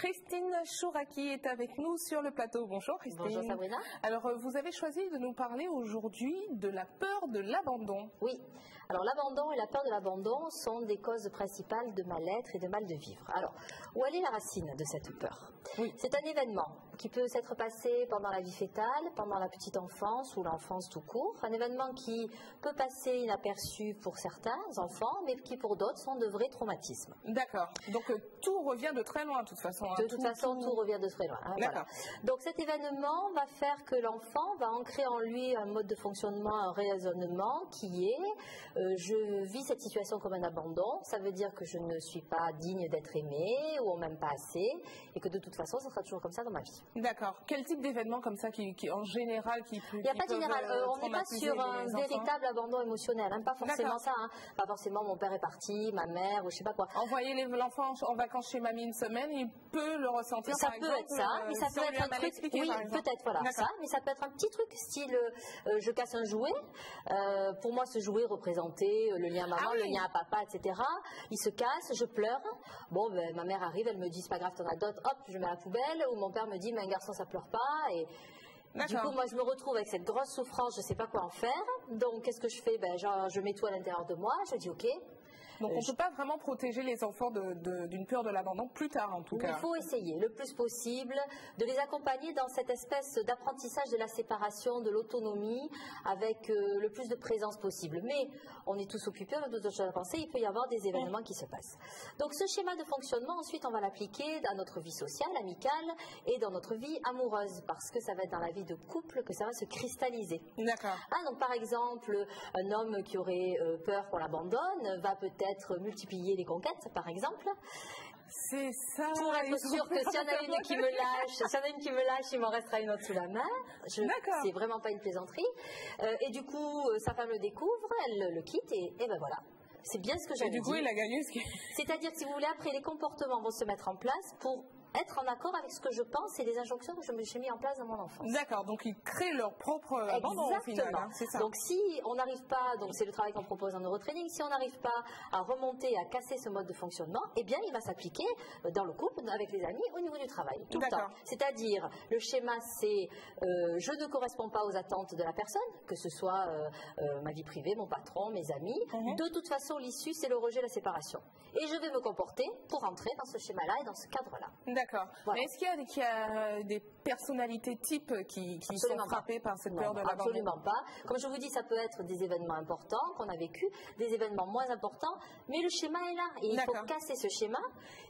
Christine Chouraki est avec nous sur le plateau. Bonjour Christine. Bonjour Sabrina. Alors vous avez choisi de nous parler aujourd'hui de la peur de l'abandon. Oui, alors l'abandon et la peur de l'abandon sont des causes principales de mal-être et de mal de vivre. Alors, où est la racine de cette peur? Oui. C'est un événement qui peut s'être passé pendant la vie fétale, pendant la petite enfance ou l'enfance tout court. Un événement qui peut passer inaperçu pour certains enfants, mais qui pour d'autres sont de vrais traumatismes. D'accord. Donc tout revient de très loin de toute façon. De toute façon, tout revient de très loin. Hein, voilà. Donc cet événement va faire que l'enfant va ancrer en lui un mode de fonctionnement, un raisonnement qui est je vis cette situation comme un abandon. Ça veut dire que je ne suis pas digne d'être aimée ou on m'aime pas assez et que de toute façon, ça sera toujours comme ça dans ma vie. D'accord. Quel type d'événement comme ça qui en général qui Il n'y a pas de général. On n'est pas sur un véritable abandon émotionnel. Hein, pas forcément ça. Hein. Pas forcément mon père est parti, ma mère ou je sais pas quoi. Envoyer l'enfant en vacances chez mamie une semaine, il peut le ressentir. Ça peut être ça, mais ça peut être un truc. Oui, peut-être voilà ça, mais ça peut être un petit truc style je casse un jouet. Pour moi, ce jouet représentait le lien à maman, le lien à papa, etc. Il se casse, je pleure. Bon, ben, ma mère arrive, elle me dit c'est pas grave, t'en as d'autres. Hop, je mets à la poubelle. Ou mon père me dit mais un garçon ça pleure pas. Et du coup, moi, je me retrouve avec cette grosse souffrance, je sais pas quoi en faire. Donc, qu'est-ce que je fais? Ben, genre, je mets tout à l'intérieur de moi. Je dis ok. Donc on ne peut pas vraiment protéger les enfants d'une peur de l'abandon plus tard en tout cas. Il faut essayer le plus possible de les accompagner dans cette espèce d'apprentissage de la séparation, de l'autonomie avec le plus de présence possible. Mais on est tous occupés, on a d'autres choses à penser, il peut y avoir des événements qui se passent. Donc ce schéma de fonctionnement, ensuite on va l'appliquer dans notre vie sociale, amicale et dans notre vie amoureuse parce que ça va être dans la vie de couple que ça va se cristalliser. D'accord. Ah, donc par exemple, un homme qui aurait peur qu'on l'abandonne va peut-être multiplier les conquêtes, par exemple. C'est ça. Pour être sûr que s'il y en a une qui me lâche, il m'en restera une autre sous la main. C'est vraiment pas une plaisanterie. Et du coup, sa femme le découvre, elle le quitte et ben voilà. C'est bien ce que j'avais dit. Et du coup, il a gagné C'est-à-dire que si vous voulez, après, les comportements vont se mettre en place pour être en accord avec ce que je pense et les injonctions que je me suis mis en place dans mon enfance. D'accord, donc ils créent leur propre abandon au final, hein, c'est ça. Donc si on n'arrive pas, donc c'est le travail qu'on propose en neurotraining, si on n'arrive pas à remonter, à casser ce mode de fonctionnement, eh bien il va s'appliquer dans le couple, avec les amis, au niveau du travail, tout le temps. C'est-à-dire, le schéma c'est je ne corresponds pas aux attentes de la personne, que ce soit ma vie privée, mon patron, mes amis. De toute façon, l'issue c'est le rejet, la séparation. Et je vais me comporter pour rentrer dans ce schéma-là et dans ce cadre-là. D'accord. Voilà. Mais est-ce qu'il y a des personnalités types qui sont frappées par cette peur de l'abandon? Absolument pas. Comme je vous dis, ça peut être des événements importants qu'on a vécu, des événements moins importants, mais le schéma est là. Et il faut casser ce schéma.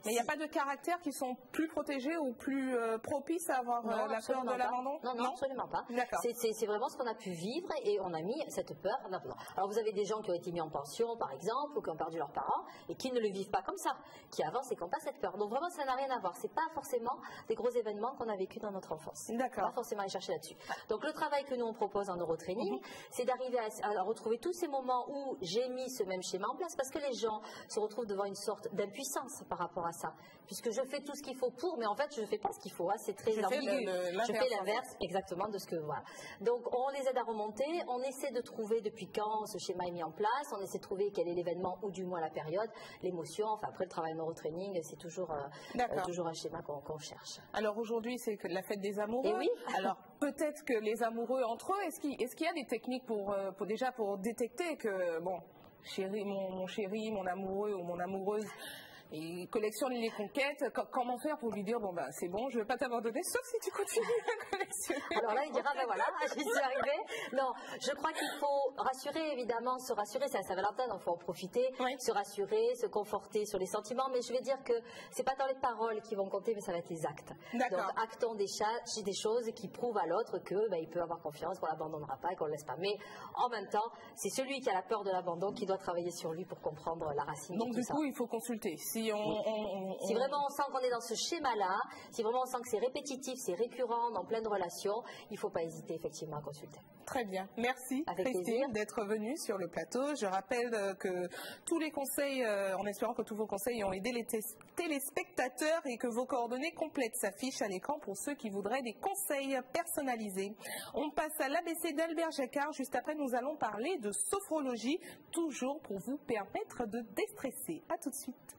Mais il n'y a pas de caractères qui sont plus protégés ou plus propices à avoir la peur de l'abandon? Non, absolument pas. C'est vraiment ce qu'on a pu vivre et on a mis cette peur d'abandon. Alors vous avez des gens qui ont été mis en pension, par exemple, ou qui ont perdu leurs parents et qui ne le vivent pas comme ça, qui avancent et qui n'ont pas cette peur. Donc vraiment, ça n'a rien à voir. C'est pas forcément des gros événements qu'on a vécu dans notre enfance. D'accord. Pas forcément aller chercher là-dessus. Donc le travail que nous on propose en neurotraining, c'est d'arriver à retrouver tous ces moments où j'ai mis ce même schéma en place, parce que les gens se retrouvent devant une sorte d'impuissance par rapport à ça, puisque je fais tout ce qu'il faut pour, mais en fait je ne fais pas ce qu'il faut. Hein. C'est très ambigu. Je fais l'inverse exactement de ce que voilà. Donc on les aide à remonter, on essaie de trouver depuis quand ce schéma est mis en place, on essaie de trouver quel est l'événement ou du moins la période, l'émotion. Enfin après le travail neurotraining, c'est toujours un schéma qu'on cherche. Alors aujourd'hui, c'est la fête des amoureux. Et oui. Alors peut-être que les amoureux entre eux, est-ce qu'il y a des techniques pour détecter que bon, chéri, mon chéri, mon amoureux ou mon amoureuse, il collectionne les conquêtes, comment faire pour lui dire bon ben c'est bon, je vais pas t'abandonner sauf si tu continues à collectionner. Alors là il dira ben voilà, j'y suis arrivée. Non, je crois qu'il faut rassurer, évidemment, se rassurer, c'est à Saint-Valentin, donc il faut en profiter, se rassurer, se conforter sur les sentiments, mais je vais dire que c'est pas dans les paroles qui vont compter, mais ça va être les actes. Donc actons des choses qui prouvent à l'autre que ben, il peut avoir confiance, qu'on l'abandonnera pas et qu'on le laisse pas. Mais en même temps, c'est celui qui a la peur de l'abandon qui doit travailler sur lui pour comprendre la racine. Donc du coup, il faut consulter. Si vraiment on sent qu'on est dans ce schéma-là, si vraiment on sent que c'est répétitif, c'est récurrent dans plein de relations, il ne faut pas hésiter effectivement à consulter. Très bien. Merci Christine d'être venue sur le plateau. Je rappelle que tous les conseils, en espérant que tous vos conseils ont aidé les téléspectateurs et que vos coordonnées complètes s'affichent à l'écran pour ceux qui voudraient des conseils personnalisés. On passe à l'ABC d'Albert Jacquard. Juste après, nous allons parler de sophrologie, toujours pour vous permettre de déstresser. À tout de suite.